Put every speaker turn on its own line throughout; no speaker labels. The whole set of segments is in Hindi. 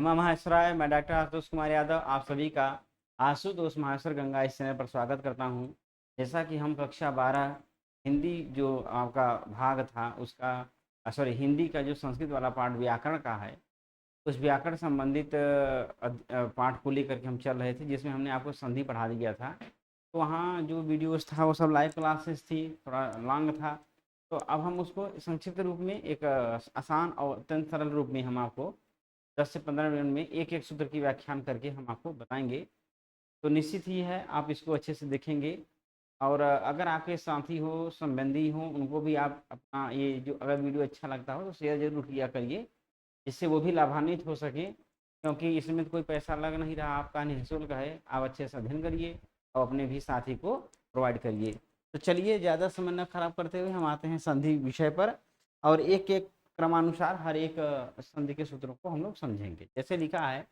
नमः महाशय, मैं डॉक्टर आशुतोष कुमार यादव आप सभी का आशुतोष महाशय गंगा इस चैनल पर स्वागत करता हूं। जैसा कि हम कक्षा 12 हिंदी जो आपका भाग था उसका सॉरी हिंदी का जो संस्कृत वाला पाठ व्याकरण का है, उस व्याकरण संबंधित पाठ को लेकर के हम चल रहे थे, जिसमें हमने आपको संधि पढ़ा दिया था। तो वहाँ जो वीडियोस था वो सब लाइव क्लासेस थी, थोड़ा लॉन्ग था। तो अब हम उसको संक्षिप्त रूप में एक आसान और अत्यंत सरल रूप में हम आपको 10 से 15 मिनट में एक एक सूत्र की व्याख्यान करके हम आपको बताएंगे। तो निश्चित ही है आप इसको अच्छे से देखेंगे, और अगर आपके साथी हो, संबंधी हो, उनको भी आप अपना ये जो अगर वीडियो अच्छा लगता हो तो शेयर जरूर किया करिए, जिससे वो भी लाभान्वित हो सके। क्योंकि इसमें तो कोई पैसा लग नहीं रहा, आपका निःशुल्क है। आप अच्छे से अध्ययन करिए और अपने भी साथी को प्रोवाइड करिए। तो चलिए ज़्यादा समय न खराब करते हुए हम आते हैं संधि विषय पर, और एक एक क्रमानुसार हर एक संधि के सूत्रों को हम लोग समझेंगे। जैसे लिखा है,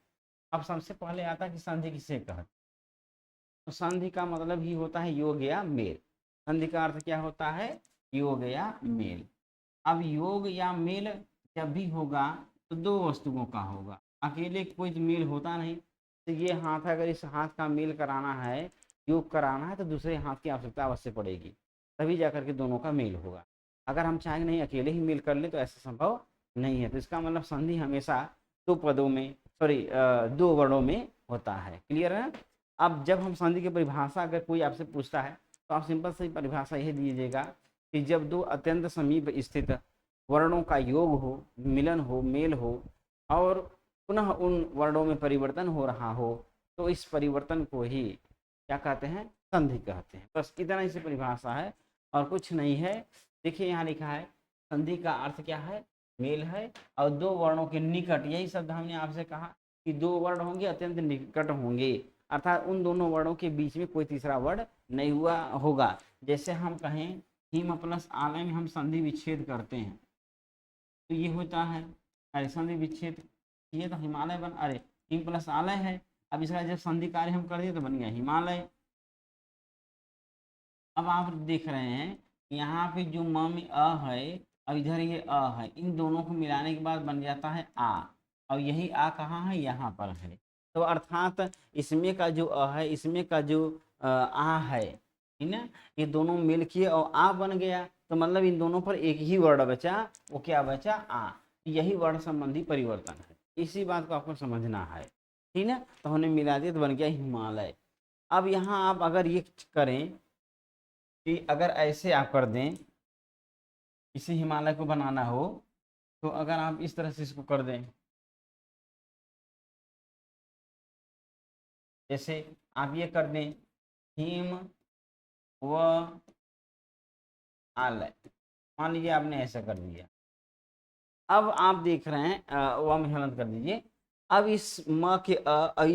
अब सबसे पहले आता है कि संधि किसे कहते हैं। तो संधि का मतलब ही होता है योग या मेल। संधि का अर्थ क्या होता है? योग या मेल। अब योग या मेल जब भी होगा तो दो वस्तुओं का होगा, अकेले कोई मेल होता नहीं। तो ये हाथ, अगर इस हाथ का मेल कराना है, योग कराना है, तो दूसरे हाथ की आवश्यकता अवश्य पड़ेगी, तभी जाकर के दोनों का मेल होगा। अगर हम चाहें नहीं अकेले ही मेल कर ले तो ऐसा संभव नहीं है। तो इसका मतलब संधि हमेशा दो पदों में दो वर्णों में होता है। क्लियर है? अब जब हम संधि की परिभाषा अगर कोई आपसे पूछता है तो आप सिंपल सी परिभाषा यही दीजिएगा कि जब दो अत्यंत समीप स्थित वर्णों का योग हो, मिलन हो, मेल हो, और पुनः उन वर्णों में परिवर्तन हो रहा हो, तो इस परिवर्तन को ही क्या कहते हैं? संधि कहते हैं। बस इतना ही से परिभाषा है और कुछ नहीं है। देखिए यहाँ लिखा है, संधि का अर्थ क्या है? मेल है, और दो वर्णों के निकट, यही शब्द हमने आपसे कहा कि दो वर्ण होंगे अत्यंत निकट होंगे, अर्थात उन दोनों वर्णों के बीच में कोई तीसरा वर्ण नहीं हुआ होगा। जैसे हम कहें हिम प्लस आलय में हम संधि विच्छेद करते हैं तो ये होता है, अरे संधि विच्छेद ये तो हिमालय बन, अरे हिम प्लस आलय है। अब इसका जब संधि कार्य हम कर दिए तो बन गया हिमालय। अब आप देख रहे हैं यहाँ पे जो म में अ है, अब इधर ये अ है, इन दोनों को मिलाने के बाद बन जाता है आ, और यही आ कहाँ है? यहाँ पर है। तो अर्थात इसमें का जो अ है, इसमें का जो आ है, ठीक ना, ये दोनों मिल के और आ बन गया। तो मतलब इन दोनों पर एक ही वर्ण बचा, वो क्या बचा? आ। यही वर्ण संबंधी परिवर्तन है, इसी बात को आपको समझना है, ठीक ना। तो हमने मिला दिया तो बन गया हिमालय। अब यहाँ आप अगर ये करें कि अगर ऐसे आप कर दें, इसी हिमालय को बनाना हो, तो अगर आप इस तरह से इसको कर दें, जैसे आप ये कर दें हिम व आलय, मान लीजिए आपने ऐसा कर दिया। अब आप देख रहे हैं व में हलन कर दीजिए। अब इस म के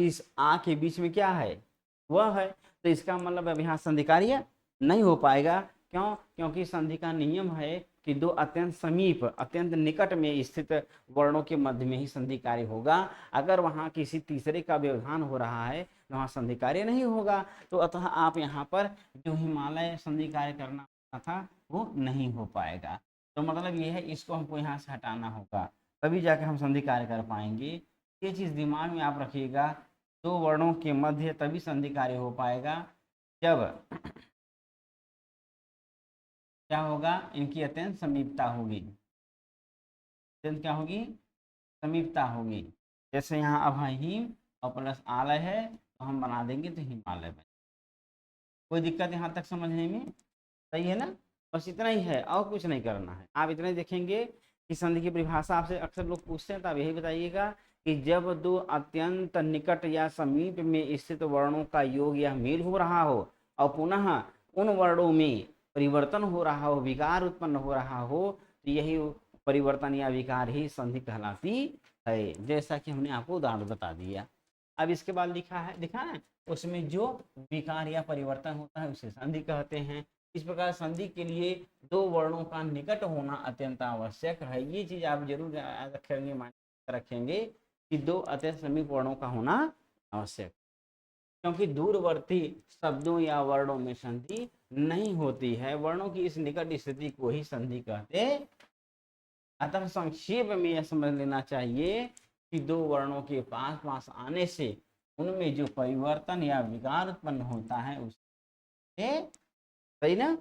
इस आ के बीच में क्या है? वह है। तो इसका मतलब अब यहाँ संधि कार्य नहीं हो पाएगा। क्यों? क्योंकि संधि का नियम है कि दो अत्यंत समीप, अत्यंत निकट में स्थित वर्णों के मध्य में ही संधि कार्य होगा। अगर वहाँ किसी तीसरे का व्यवधान हो रहा है तो वहाँ संधि कार्य नहीं होगा। तो अतः आप यहाँ पर जो हिमालय संधि कार्य करना था वो नहीं हो पाएगा। तो मतलब ये है, इसको हमको यहाँ से हटाना होगा, तभी जाके हम संधि कार्य कर पाएंगे। ये चीज़ दिमाग में आप रखिएगा, दो वर्णों के मध्य तभी संधि कार्य हो पाएगा जब क्या होगा? इनकी अत्यंत समीपता होगी। अत्यंत क्या होगी? समीपता होगी। जैसे यहाँ अब है हिम और प्लस आलय है, तो हम बना देंगे तो हिमालय बने। कोई दिक्कत यहाँ तक समझने में? सही है ना? बस इतना ही है, और कुछ नहीं करना है। आप इतना ही देखेंगे कि संधि की परिभाषा आपसे अक्सर लोग पूछते हैं, तो आप यही बताइएगा कि जब दो अत्यंत निकट या समीप में स्थित वर्णों का योग या मेल हो रहा हो और पुनः उन वर्णों में परिवर्तन हो रहा हो, विकार उत्पन्न हो रहा हो, तो यही परिवर्तन या विकार ही संधि कहलाती है। जैसा कि हमने आपको उदाहरण बता दिया। अब इसके बाद लिखा है, दिखा है उसमें जो विकार या परिवर्तन होता है उसे संधि कहते हैं। इस प्रकार संधि के लिए दो वर्णों का निकट होना अत्यंत आवश्यक है। ये चीज आप जरूर याद रखेंगे कि दो अत्यंत समीप वर्णों का होना आवश्यक, क्योंकि दूरवर्ती शब्दों या वर्णों में संधि नहीं होती है। वर्णों की इस निकट स्थिति को ही संधि कहते। अतः संक्षेप में यह समझ लेना चाहिए कि दो वर्णों के पास पास आने से उनमें जो परिवर्तन या विकार उत्पन्न होता है उससे, सही ना।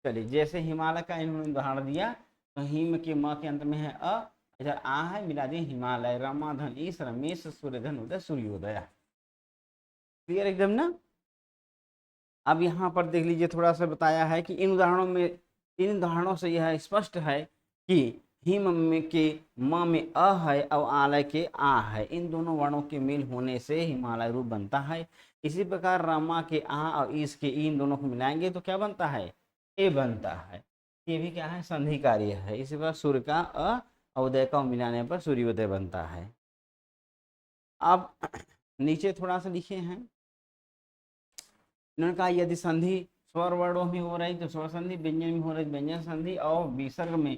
चलिए, जैसे हिमालय का इन्होंने उदाहरण दिया, तो हिम के म के अंत में है अ, इधर आ है, मिला दिए हिमालय, रमाधन ईश रमेश सूर्यधन उदय सूर्योदय। क्लियर एकदम ना। अब यहाँ पर देख लीजिए, थोड़ा सा बताया है कि इन उदाहरणों से यह स्पष्ट है कि हिम में के म में अ है और आलय के आ है, इन दोनों वर्णों के मेल होने से हिमालय रूप बनता है। इसी प्रकार रमा के आ और ईस के ई, इन दोनों को मिलाएंगे तो क्या बनता है, ए बनता है। ये भी क्या है, संधि कार्य है। इसी प्रकार सूर्य का अ और उदय का मिलाने पर सूर्योदय बनता है। अब नीचे थोड़ा सा लिखे हैं, इन्होंने कहा यदि संधि स्वर वर्णों में हो रही तो स्वर संधि, व्यंजन में हो रही व्यंजन संधि, और विसर्ग में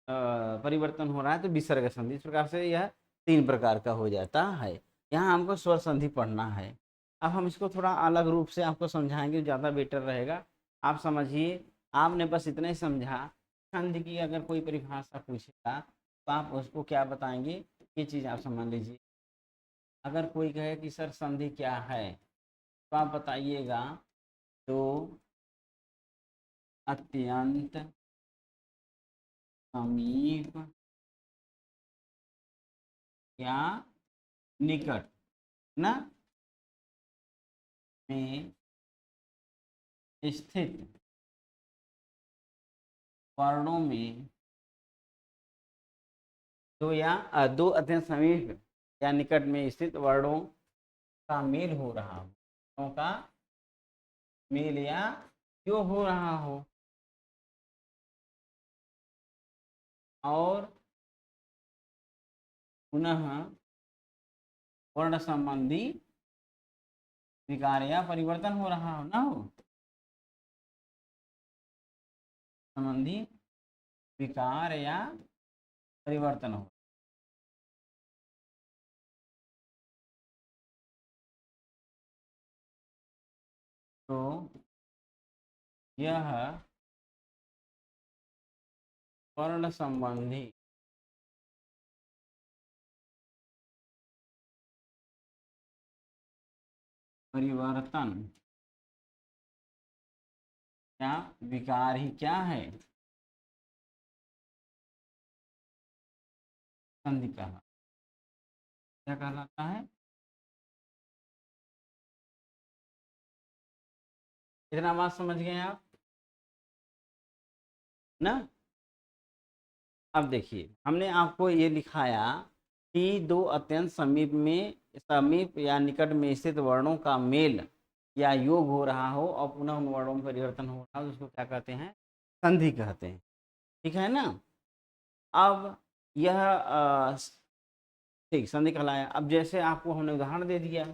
परिवर्तन हो रहा है तो विसर्ग संधि। इस प्रकार से यह 3 प्रकार का हो जाता है। यहाँ हमको स्वर संधि पढ़ना है। अब हम इसको थोड़ा अलग रूप से आपको समझाएंगे, ज़्यादा बेटर रहेगा। आप समझिए, आपने बस इतना ही समझा। संधि की अगर कोई परिभाषा पूछेगा तो आप उसको क्या बताएंगे, ये चीज़ आप समझ लीजिए। अगर कोई कहे कि सर संधि क्या है, तो आप बताइएगा तो अत्यंत समीप या निकट ना में स्थित वर्णों में दो अत्यंत समीप या निकट में स्थित वर्णों का मेल हो रहा हो, वर्णों का मेल या जो हो रहा हो, और पुनः वर्ण संबंधी विकार या परिवर्तन हो रहा हो, ना हो संबंधी विकार या परिवर्तन हो, तो यह वर्ण संबंधी परिवर्तन या विकार ही क्या है, संधि कहलाता, क्या कहलाता है। इतना बात समझ गए आप ना। अब देखिए, हमने आपको ये लिखाया कि दो अत्यंत समीप या निकट में स्थित वर्णों का मेल या योग हो रहा हो और पुनः उन वर्णों में परिवर्तन हो रहा हो, उसको क्या कहते हैं, संधि कहते हैं। ठीक है ना। अब यह ठीक संधि कहलाया। अब जैसे आपको हमने उदाहरण दे दिया,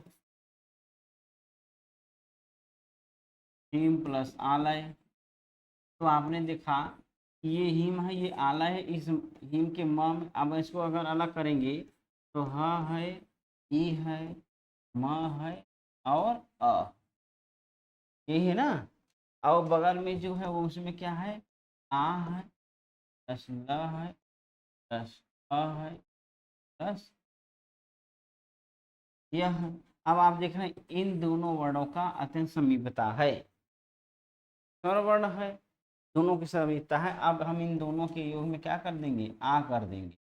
हिम प्लस आलय, तो आपने देखा कि ये हिम है, ये आलय है। इस हिम के म में अब इसको अगर अलग करेंगे तो ह है, ई है, म है और अ, यही है ना। और बगल में जो है वो उसमें क्या है, आ है प्लस ल है प्लस अ है प्लस यह है। अब आप देख रहे हैं इन दोनों वर्णों का अत्यंत समीपता है, स्वर वर्ण है, दोनों की समीपता है। अब हम इन दोनों के योग में क्या कर देंगे, आ कर देंगे।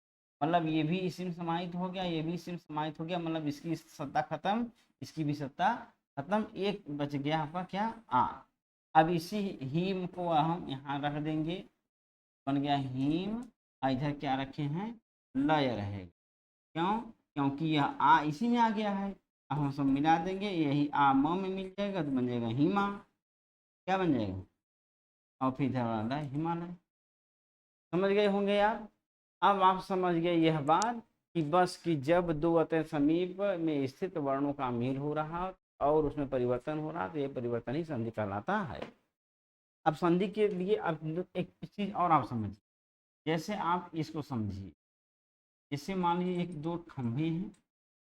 मतलब ये भी इसी में समाहित हो गया, ये भी इसी में समाहित हो गया, मतलब इसकी सत्ता खत्म, इसकी भी सत्ता खत्म, एक बच गया आपका क्या, आ। अब इसी हीम को हम यहाँ रख देंगे, बन गया हीम। इधर क्या रखे हैं, लय रहेगा। क्यों, क्योंकि यह आ इसी में आ गया है। अब हम सब मिला देंगे, यही आ म में मिल जाएगा तो बन जाएगा हिमा। क्या बन जाएगा, और फिर इधर वाला हिमालय। समझ गए होंगे आप। अब आप समझ गए यह बात कि बस कि जब दो अत्यंत समीप में स्थित वर्णों का मेल हो रहा और उसमें परिवर्तन हो रहा तो यह परिवर्तन ही संधि कहलाता है। अब संधि के लिए अब एक चीज और आप समझिए, जैसे आप इसको समझिए, जैसे मान लीजिए एक दो खंभे हैं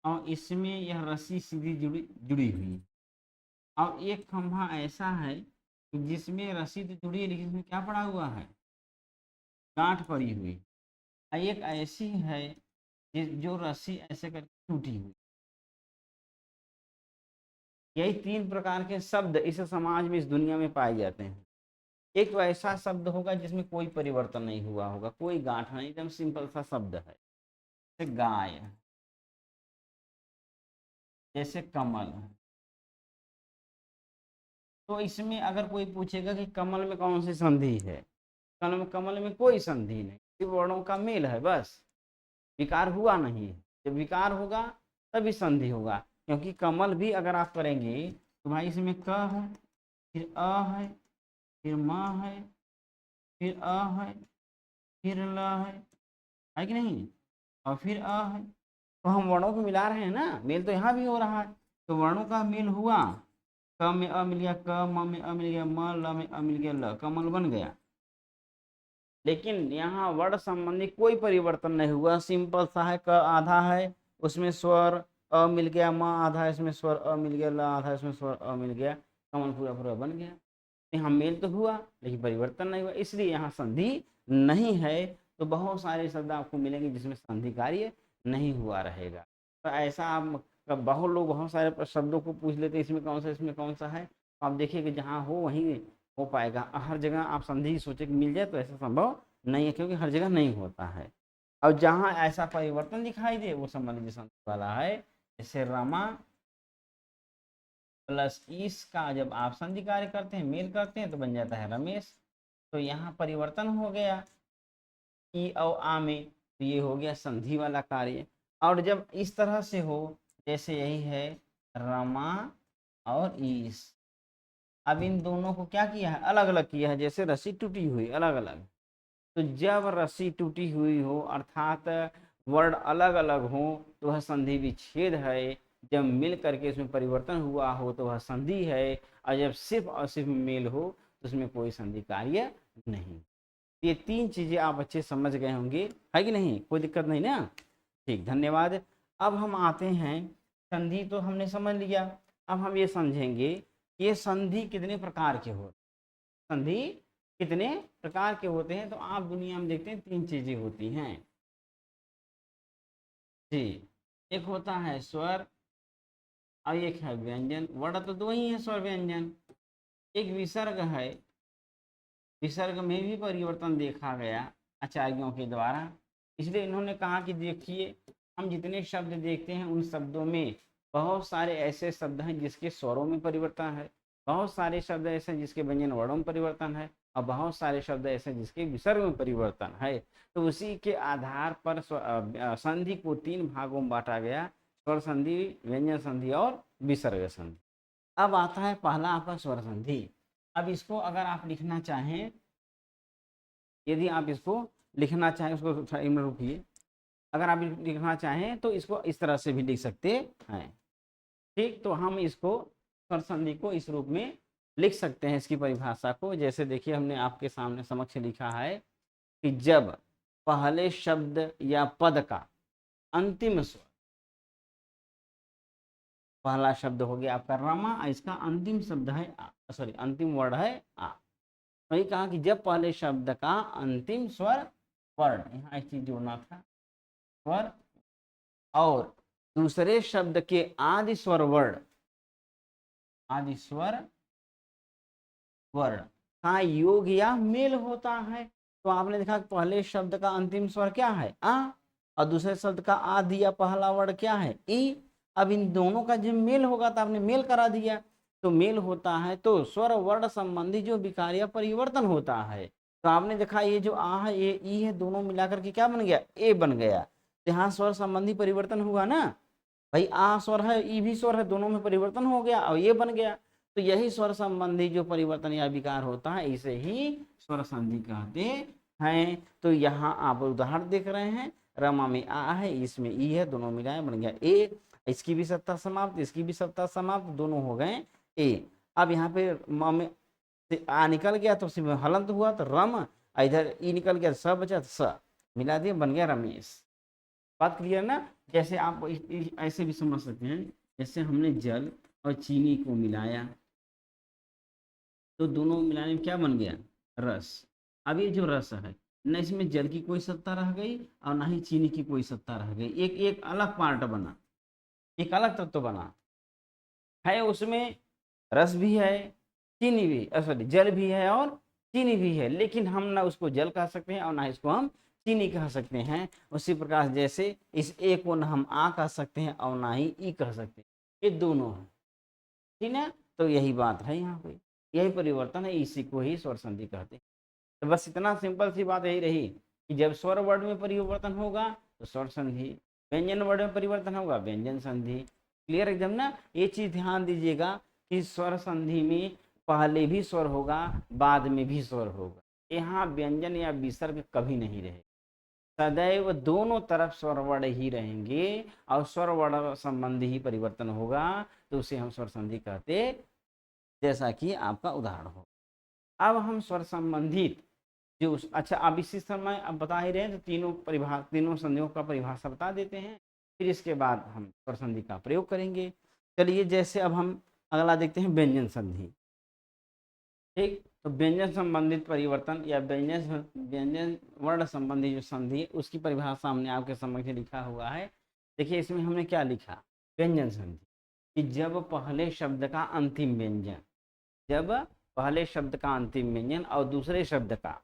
और इसमें यह रस्सी सीधी जुड़ी जुड़ी हुई है, और एक खंभा ऐसा है कि जिसमें रस्सी तो जुड़ी है लेकिन इसमें क्या पड़ा हुआ है, गांठ पड़ी हुई। एक ऐसी है जो रस्सी ऐसे करके टूटी हुई। यही 3 प्रकार के शब्द इस समाज में, इस दुनिया में पाए जाते हैं। एक तो ऐसा शब्द होगा जिसमें कोई परिवर्तन नहीं हुआ होगा, कोई गांठ नहीं, एकदम सिंपल सा शब्द है, जैसे गाय, जैसे कमल। तो इसमें अगर कोई पूछेगा कि कमल में कौन सी संधि है, कमल में कोई संधि नहीं, सिर्फ वर्णों का मेल है बस, विकार हुआ नहीं है। जब विकार होगा तभी संधि होगा, क्योंकि कमल भी अगर आप करेंगे तो भाई इसमें क है, फिर अ है, फिर म है, फिर अ है, फिर ल है कि नहीं, और फिर अ है। तो हम वर्णों को मिला रहे हैं ना, मेल तो यहाँ भी हो रहा है। तो वर्णों का मेल हुआ, क में अ मिल गया क, म में अ मिल गया म, ल में अ मिल गया ल, कमल बन गया। लेकिन यहाँ वर्ण संबंधी कोई परिवर्तन नहीं हुआ, सिंपल सा है, क आधा है उसमें स्वर अ मिल गया, म आधा इसमें स्वर अ मिल गया, ल आधा इसमें स्वर अ मिल गया, कमल पूरा पूरा बन गया। यहाँ मेल तो हुआ लेकिन परिवर्तन नहीं हुआ, इसलिए यहाँ संधि नहीं है। तो बहुत सारे शब्द आपको मिलेंगे जिसमें संधि कार्य नहीं हुआ रहेगा। तो ऐसा आप बहुत लोग बहुत सारे शब्दों को पूछ लेते हैं, इसमें कौन सा, इसमें कौन सा है। आप देखिए कि जहाँ हो वहीं हो पाएगा, हर जगह आप संधि सोचे कि मिल जाए तो ऐसा संभव नहीं है, क्योंकि हर जगह नहीं होता है। और जहाँ ऐसा परिवर्तन दिखाई दे वो संबंधी संधि वाला है। जैसे रमा प्लस ईस का जब आप संधि कार्य करते हैं, मेल करते हैं, तो बन जाता है रमेश। तो यहाँ परिवर्तन हो गया ई और आ में, तो ये हो गया संधि वाला कार्य। और जब इस तरह से हो, जैसे यही है रमा और ईस, अब इन दोनों को क्या किया है, अलग अलग किया है, जैसे रस्सी टूटी हुई अलग अलग। तो जब रस्सी टूटी हुई हो अर्थात वर्ड अलग अलग हो तो वह संधि विच्छेद है। जब मिल करके इसमें परिवर्तन हुआ हो तो वह संधि है, और जब सिर्फ और सिर्फ मेल हो तो उसमें कोई संधि कार्य नहीं। ये 3 चीजें आप अच्छे समझ गए होंगे, है कि नहीं, कोई दिक्कत नहीं ना। ठीक, धन्यवाद। अब हम आते हैं, संधि तो हमने समझ लिया। अब हम ये समझेंगे कि ये संधि कितने प्रकार के होते, संधि कितने प्रकार के होते हैं। तो आप दुनिया में देखते हैं 3 चीजें होती हैं जी। एक होता है स्वर और एक है व्यंजन। वर्ण तो 2 ही है, स्वर व्यंजन। एक विसर्ग है, विसर्ग में भी परिवर्तन देखा गया आचार्यों के द्वारा। इसलिए इन्होंने कहा कि देखिए, हम जितने शब्द देखते हैं उन शब्दों में बहुत सारे ऐसे शब्द हैं जिसके स्वरों में परिवर्तन है, बहुत सारे शब्द ऐसे जिसके व्यंजन वर्णों में परिवर्तन है, और बहुत सारे शब्द ऐसे जिसके विसर्ग में परिवर्तन है। तो उसी के आधार पर संधि को 3 भागों में बांटा गया, स्वर संधि, व्यंजन संधि और विसर्ग संधि। अब आता है पहला आपका स्वर संधि। अब इसको अगर आप लिखना चाहें, यदि आप इसको लिखना चाहें, उसको साइड में रुकिए, अगर आप लिखना चाहें तो इसको इस तरह से भी लिख सकते हैं। ठीक, तो हम इसको स्वर संधि को इस रूप में लिख सकते हैं, इसकी परिभाषा को। जैसे देखिए, हमने आपके सामने समक्ष लिखा है कि जब पहले शब्द या पद का अंतिम स्वर, पहला शब्द हो गया आपका रमा, इसका अंतिम शब्द है सॉरी अंतिम वर्ड है आ। वही कहा कि जब पहले शब्द का अंतिम स्वर वर्ण, यहाँ एक चीज जोड़ना था, स्वर, और दूसरे शब्द के आदि स्वर वर्ण, आदि स्वर वर्ण का योग या मेल होता है। तो आपने देखा पहले शब्द का अंतिम स्वर क्या है आ, और दूसरे शब्द का आदि या पहला वर्ण क्या है ई। अब इन दोनों का जब मेल होगा तो आपने मेल करा दिया, तो मेल होता है तो स्वर वर्ण संबंधी जो विकार या परिवर्तन होता है। तो आपने देखा ये जो आ है, ये ई है, दोनों मिलाकर के क्या बन गया, ए बन गया। तो यहाँ स्वर संबंधी परिवर्तन हुआ ना भाई, आ स्वर है, ई भी स्वर है, दोनों में परिवर्तन हो गया और ये बन गया। तो यही स्वर संबंधी जो परिवर्तन या विकार होता है इसे ही स्वर संधि कहते हैं। तो यहाँ आप उदाहरण देख रहे हैं, रमा में आ है, इसमें ई है, दोनों मिलाए बन गया ए। इसकी भी सत्ता समाप्त, इसकी भी सत्ता समाप्त, दोनों हो गए ए। अब यहाँ पे म में से आ निकल गया तो सिर्फ हलंत हुआ तो रम, इधर ई निकल गया स बचा तो स, मिला दिया बन गया रमेश। बात क्लियर ना। जैसे आप ऐसे भी समझ सकते हैं, जैसे हमने जल और चीनी को मिलाया तो दोनों मिलाने में क्या बन गया, रस। अब ये जो रस है न इसमें जल की कोई सत्ता रह गई और ना ही चीनी की कोई सत्ता रह गई, एक एक अलग पार्ट बना, एक अलग तत्व बना है। उसमें रस भी है, चीनी भी, सॉरी जल भी है और चीनी भी है, लेकिन हम ना उसको जल कह सकते हैं और ना इसको हम चीनी कह सकते हैं। उसी प्रकार जैसे इस ए को ना हम आ कह सकते हैं और ना ही ई कह सकते हैं, ये दोनों है, ठीक है। तो यही बात है यहाँ पे, यही परिवर्तन है, इसी को ही स्वर संधि कहते हैं। तो बस इतना सिंपल सी बात यही रही कि जब स्वर वर्ड में परिवर्तन होगा तो स्वर संधि, व्यंजन वर्ड में परिवर्तन होगा व्यंजन संधि। क्लियर एकदम ना। ये चीज ध्यान दीजिएगा कि स्वर संधि में पहले भी स्वर होगा, बाद में भी स्वर होगा, यहाँ व्यंजन या विसर्ग कभी नहीं रहे, सदैव दोनों तरफ स्वर वर्ण ही रहेंगे और स्वर वर्ण संबंधी ही परिवर्तन होगा, तो उसे हम स्वर संधि कहते, जैसा कि आपका उदाहरण हो। अब हम स्वर संबंधित जो अच्छा, अब इसी समय अब बता ही रहे हैं, तो तीनों संधियों का परिभाषा बता देते हैं, फिर इसके बाद हम स्वर संधि का प्रयोग करेंगे। चलिए, जैसे अब हम अगला देखते हैं व्यंजन संधि। ठीक, तो व्यंजन संबंधित परिवर्तन या व्यंजन वर्ण संबंधी जो संधि है उसकी परिभाषा हमने आपके समक्ष लिखा हुआ है। देखिए इसमें हमने क्या लिखा, व्यंजन संधि कि जब पहले शब्द का अंतिम व्यंजन, जब पहले शब्द का अंतिम व्यंजन और दूसरे शब्द का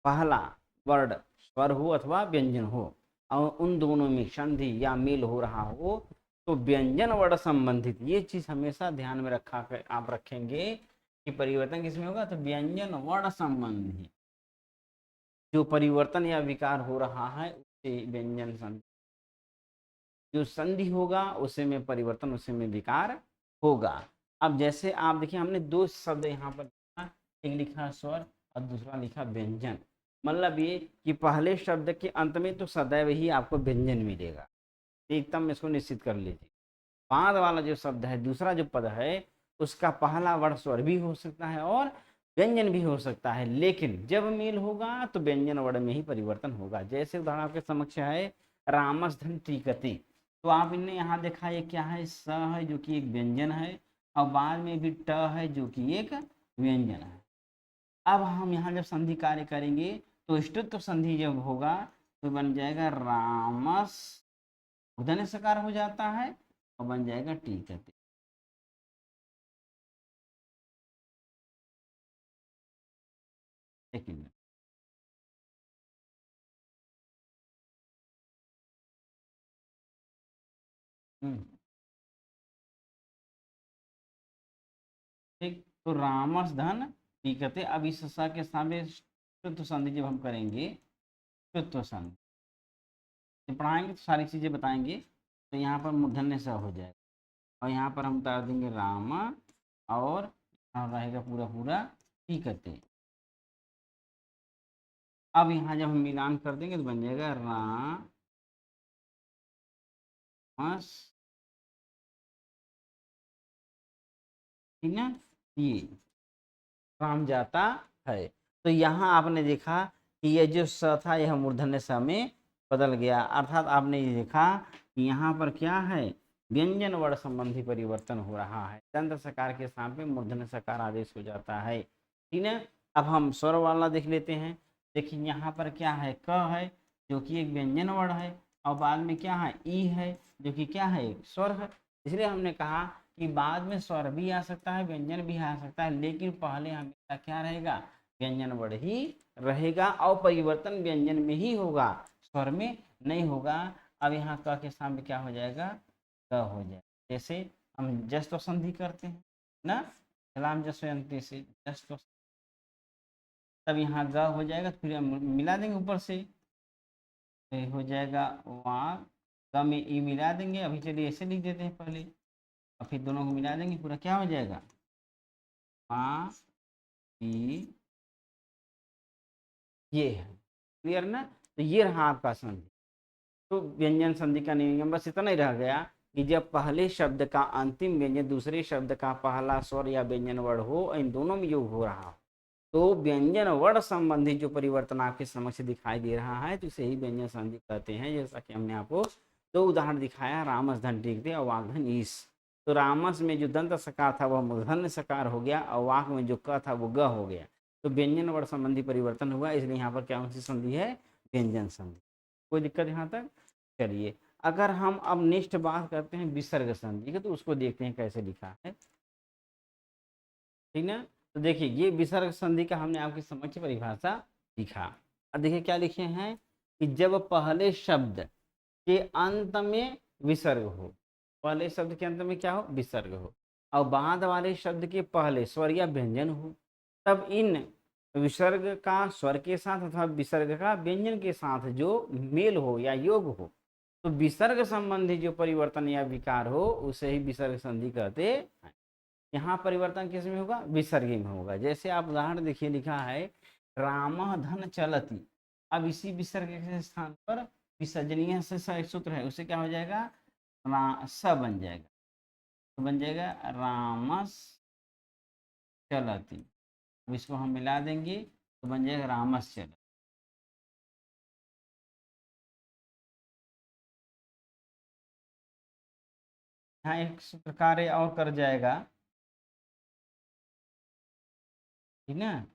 पहला वर्ड स्वर हो अथवा व्यंजन हो और उन दोनों में संधि या मेल हो रहा हो, तो व्यंजन वर्ण संबंधित, ये चीज हमेशा ध्यान में रखा कर आप रखेंगे कि परिवर्तन किसमें होगा, तो व्यंजन वर्ण संबंधी जो परिवर्तन या विकार हो रहा है उसे व्यंजन संधि, जो संधि होगा उसे में परिवर्तन, उसे में विकार होगा। अब जैसे आप देखिए हमने दो शब्द यहाँ पर लिखा, एक लिखा स्वर और दूसरा लिखा व्यंजन। मतलब ये कि पहले शब्द के अंत में तो सदैव ही आपको व्यंजन मिलेगा, एकदम इसको निश्चित कर लीजिए। बाद वाला जो शब्द है, दूसरा जो पद है, उसका पहला वर्ण स्वर भी हो सकता है और व्यंजन भी हो सकता है, लेकिन जब मेल होगा तो व्यंजन वर्ण में ही परिवर्तन होगा। जैसे उदाहरण आपके समक्ष है रामस धन टीकते, तो आप इनने यहाँ देखा ये क्या है, स है जो कि एक व्यंजन है और बाद में भी ट है जो कि एक व्यंजन है। अब हम यहाँ जब संधि कार्य करेंगे तो ष्टुत्व संधि जब होगा तो बन जाएगा रामस, उदन सकार हो जाता है और बन जाएगा टीकते। एक मिनट, ठीक, तो रामस धन टीकते। अब इस स के सामने ष्टुत्व संधि जब हम करेंगे, ष्टुत्व संधि जब पढ़ाएंगे तो सारी चीजें बताएंगे, तो यहाँ पर मूर्धन्य स हो जाएगा और यहाँ पर हम उतार देंगे राम और यहाँ रहेगा पूरा पूरा टीकते। अब यहाँ जब हम मिलान कर देंगे तो बन जाएगा रामस, ठीक है, ये राम जाता है। तो यहाँ आपने देखा कि ये जो स था यह मूर्धन्य स में बदल गया, अर्थात आपने ये देखा कि यहाँ पर क्या है, व्यंजन वर्ण संबंधी परिवर्तन हो रहा है, दंत सकार के सामने मूर्धन्य सकार आदेश हो जाता है, ठीक है। अब हम स्वर वाला देख लेते हैं। देखिए यहाँ पर क्या है, क है जो कि एक व्यंजन वर्ण है और बाद में क्या है, ई है जो कि क्या है, एक स्वर है। इसलिए हमने कहा कि बाद में स्वर भी आ सकता है, व्यंजन भी आ सकता है, लेकिन पहले हमेशा क्या रहेगा, व्यंजन वर्ण ही रहेगा और परिवर्तन व्यंजन में ही होगा, स्वर में नहीं होगा। अब यहाँ क के सामने क्या हो जाएगा, क हो जाएगा। जैसे हम जस्ट संधि करते हैं ना, सलाम जसवंती से जस्ट, तब यहाँ ग हो जाएगा, फिर हम मिला देंगे ऊपर से, तो हो जाएगा वहाँ ग में ई मिला देंगे। अभी चलिए ऐसे लिख देते हैं पहले और फिर दोनों को मिला देंगे, पूरा क्या हो जाएगा, वहाँ ई, ये है। क्लियर ना। तो ये रहा आपका संधि। तो व्यंजन संधि का नियम बस इतना ही रह गया कि जब पहले शब्द का अंतिम व्यंजन दूसरे शब्द का पहला स्वर या व्यंजन वर्ण हो, इन दोनों में योग हो रहा हो, तो व्यंजन वर्ण संबंधी जो परिवर्तन आपके समक्ष दिखाई दे रहा है, तो इसे ही व्यंजन संधि कहते हैं। जैसा कि हमने आपको दो उदाहरण दिखाया, रामस धन टीकते और वाक धन ईस। तो रामस में जो दंत सकार था वह मूर्धन्य सकार हो गया और वाक में जो क था वो ग हो गया। तो व्यंजन वर्ण संबंधी परिवर्तन हुआ, इसलिए यहाँ पर क्या सी संधि है, व्यंजन संधि। कोई दिक्कत यहाँ तक? चलिए, अगर हम अब नेक्स्ट बात करते हैं विसर्ग संधि की, तो उसको देखते हैं कैसे लिखा है, ठीक ना। तो देखिए, ये विसर्ग संधि का हमने आपकी समक्ष परिभाषा लिखा। अब देखिए क्या लिखे हैं कि जब पहले शब्द के अंत में विसर्ग हो, पहले शब्द के अंत में क्या हो, विसर्ग हो, और बाद वाले शब्द के पहले स्वर या व्यंजन हो, तब इन विसर्ग का स्वर के साथ अथवा विसर्ग का व्यंजन के साथ जो मेल हो या योग हो, तो विसर्ग संबंधी जो परिवर्तन या विकार हो उसे ही विसर्ग संधि कहते हैं। यहाँ परिवर्तन किस में होगा, विसर्ग में होगा। जैसे आप उदाहरण देखिए, लिखा है राम धन चलती, अब इसी विसर्ग के स्थान पर विसर्जनीय से एक सूत्र है, उसे क्या हो जाएगा, स बन जाएगा, तो बन जाएगा रामस चलती। अब इसको हम मिला देंगे तो बन जाएगा रामस चलती। यहाँ एक सूत्र कार्य और कर जाएगा, ठीक ना,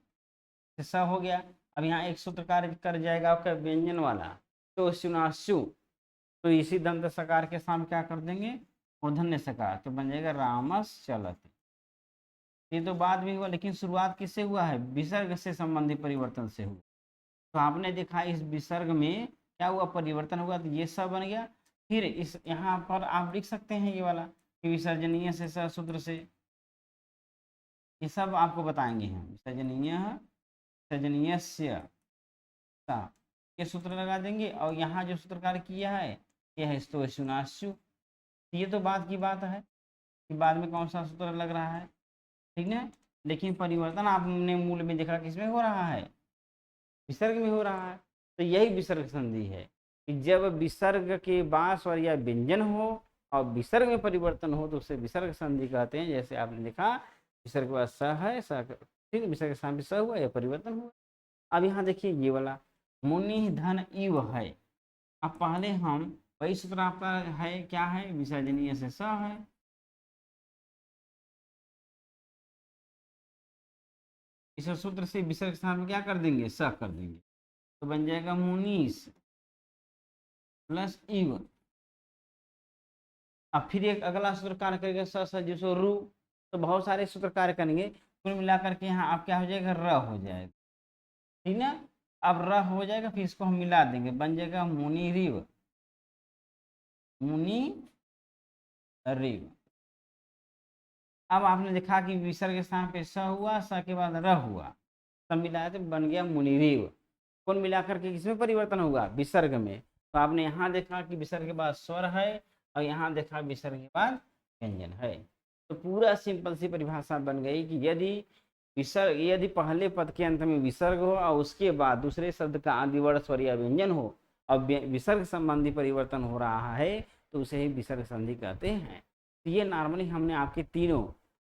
स हो गया। अब यहाँ एक सूत्र कार्य कर जाएगा आपका व्यंजन वाला, तो सुनाशु, तो इसी दंत सकार के सामने क्या कर देंगे, मूर्धन्य सकार, तो बन जाएगा रामस चलती। ये तो बाद में हुआ, लेकिन शुरुआत किससे हुआ है, विसर्ग से संबंधित परिवर्तन से हुआ। तो आपने देखा इस विसर्ग में क्या हुआ, परिवर्तन हुआ, तो ये सब बन गया। फिर इस यहाँ पर आप लिख सकते हैं ये वाला कि विसर्जनीय से सूत्र से, ये सब आपको बताएंगे हम, विसर्जनीय विसर्जनीय ये सूत्र लगा देंगे, और यहाँ जो सूत्र कार्य किया है ये है स्तो सुनाशु। ये तो बाद की बात है कि बाद में कौन सा सूत्र लग रहा है, ठीक है, लेकिन परिवर्तन आपने मूल में देखा किसमें हो रहा है, विसर्ग में हो रहा है। तो यही विसर्ग संधि है कि जब विसर्ग के बाद स्वर या व्यंजन हो और विसर्ग में परिवर्तन हो तो उसे विसर्ग संधि कहते हैं। जैसे आपने देखा विसर्ग के बाद स है, स ठीक, विसर्ग के सामने स हुआ या परिवर्तन हुआ। अब यहाँ देखिए ये वाला मुनि धन इव है, अब पहले हम वही सूत्र आपका है, क्या है, विसर्जनीय से स है, इस सूत्र से विसर्ग स्थान में क्या कर देंगे, स कर देंगे, तो बन जाएगा मुनीस प्लस इव। अब फिर एक अगला सूत्र कार्य करेगा स जो रू, तो बहुत सारे सूत्र कार्य करेंगे, कुल मिलाकर के यहाँ आप क्या हो जाएगा, र हो जाएगा, ठीक ना। अब र हो जाएगा, फिर इसको हम मिला देंगे, बन जाएगा मुनि रिव, मुनि रिव। अब आपने देखा कि विसर्ग के स्थान पे स हुआ, स के बाद र हुआ, सब मिलाया तो बन गया मुनिरीव। कौन मिलाकर के किसमें परिवर्तन होगा, विसर्ग में। तो आपने यहाँ देखा कि विसर्ग के बाद स्वर है, और यहाँ देखा विसर्ग के बाद व्यंजन है। तो पूरा सिंपल सी परिभाषा बन गई कि यदि पहले पद के अंत में विसर्ग हो और उसके बाद दूसरे शब्द का आदि वर्ण स्वर या व्यंजन हो और विसर्ग संबंधी परिवर्तन हो रहा है, तो उसे ही विसर्ग संधि कहते हैं। तो ये नॉर्मली हमने आपके तीनों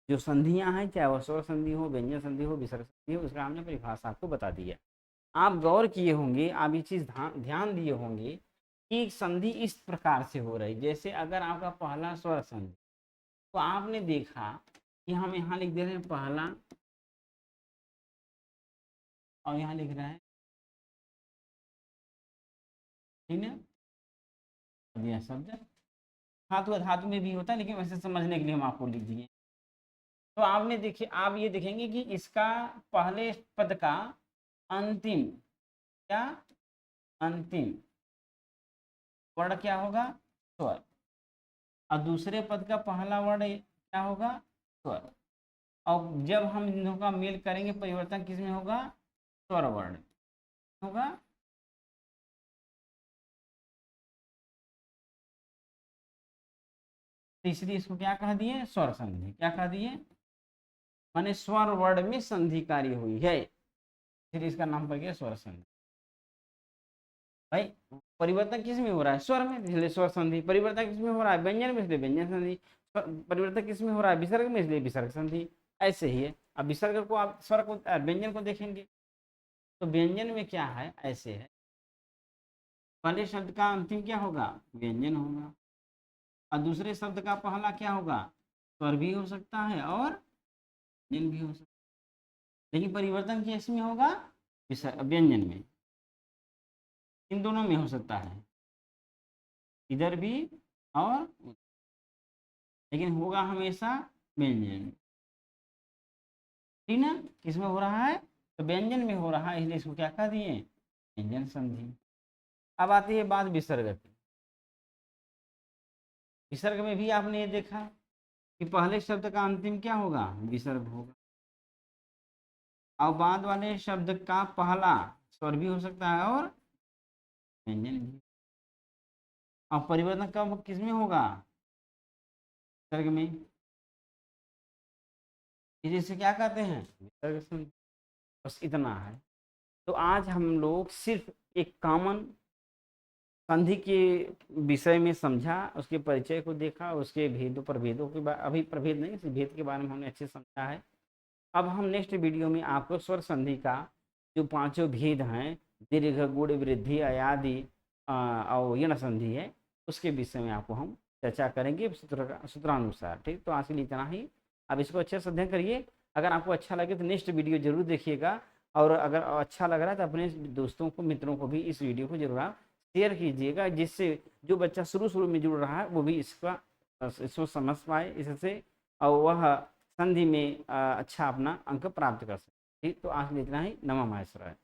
जो संधियां हैं, चाहे वह स्वर संधि हो, व्यंजन संधि हो, विसर्ग संधि हो, उसका हमने परिभाषा आपको बता दिया। आप गौर किए होंगे, आप ये चीज ध्यान दिए होंगे कि संधि इस प्रकार से हो रही, जैसे अगर आपका पहला स्वर संधि, तो आपने देखा कि हम यहाँ लिख दे रहे हैं पहला, और यहाँ लिख रहे हैं, ठीक है, दिया शब्द धातु धातु में भी होता है, लेकिन वैसे समझने के लिए हम आपको लिख दिए। तो आपने देखिए, आप ये देखेंगे कि इसका पहले पद का अंतिम, क्या अंतिम वर्ण क्या होगा, स्वर, और दूसरे पद का पहला वर्ण क्या होगा, स्वर। और जब हम इन दोनों का मेल करेंगे परिवर्तन किस में होगा, स्वर वर्ण होगा। तो इसलिए इसको क्या कह दिए, स्वर संधि, क्या कह दिए, माने स्वर वर्ण में संधि कार्य हुई है, फिर इसका नाम पड़ गया स्वर संधि। भाई परिवर्तन किस में हो रहा है, स्वर में, इसलिए स्वर संधि। परिवर्तन किस में हो रहा है, व्यंजन में, इसलिए व्यंजन संधि। परिवर्तन किस में हो रहा है, विसर्ग में, इसलिए विसर्ग संधि। ऐसे ही है। अब विसर्ग को आप स्वर को व्यंजन को देखेंगे, तो व्यंजन में क्या है, ऐसे है, पहले शब्द का अंतिम क्या होगा, व्यंजन होगा, और दूसरे शब्द का पहला क्या होगा, स्वर भी हो सकता है और व्यंजन भी हो सकता है। लेकिन परिवर्तन किस में होगा? व्यंजन में। इन दोनों में हो सकता है, इधर भी और उधर। लेकिन होगा हमेशा व्यंजन में। ठीक ना? किस में हो रहा है? तो व्यंजन में हो रहा है, इसलिए इसको क्या कह दिए? व्यंजन संधि। अब आती है बात विसर्ग की। विसर्ग में भी आपने ये देखा कि पहले शब्द का अंतिम क्या होगा? विसर्ग होगा। और बाद वाले शब्द का पहला स्वर भी हो सकता है और व्यंजन भी। अब परिवर्तन कब किस में होगा? विसर्ग में। इसे क्या कहते हैं? विसर्ग संधि। बस इतना है। तो आज हम लोग सिर्फ एक कॉमन संधि के विषय में समझा, उसके परिचय को देखा, उसके भेदों प्रभेदों के बारे, अभी प्रभेद नहीं, इस भेद के बारे में हमने अच्छे से समझा है। अब हम नेक्स्ट वीडियो में आपको स्वर संधि का जो पांचों भेद हैं, दीर्घ, गुण, वृद्धि, अयादि और यण संधि है, उसके विषय में आपको हम चर्चा करेंगे सूत्रानुसार। ठीक, तो आज के लिए इतना ही। अब इसको अच्छे से अध्ययन करिए। अगर आपको अच्छा लगे तो नेक्स्ट वीडियो जरूर देखिएगा, और अगर अच्छा लग रहा है तो अपने दोस्तों को, मित्रों को भी इस वीडियो को जरूर आप शेयर कीजिएगा, जिससे जो बच्चा शुरू में जुड़ रहा है वो भी इसको समझ पाए इससे, और वह संधि में अच्छा अपना अंक प्राप्त कर सके। ठीक, तो आज इतना ही। नमः माहेश्वराय।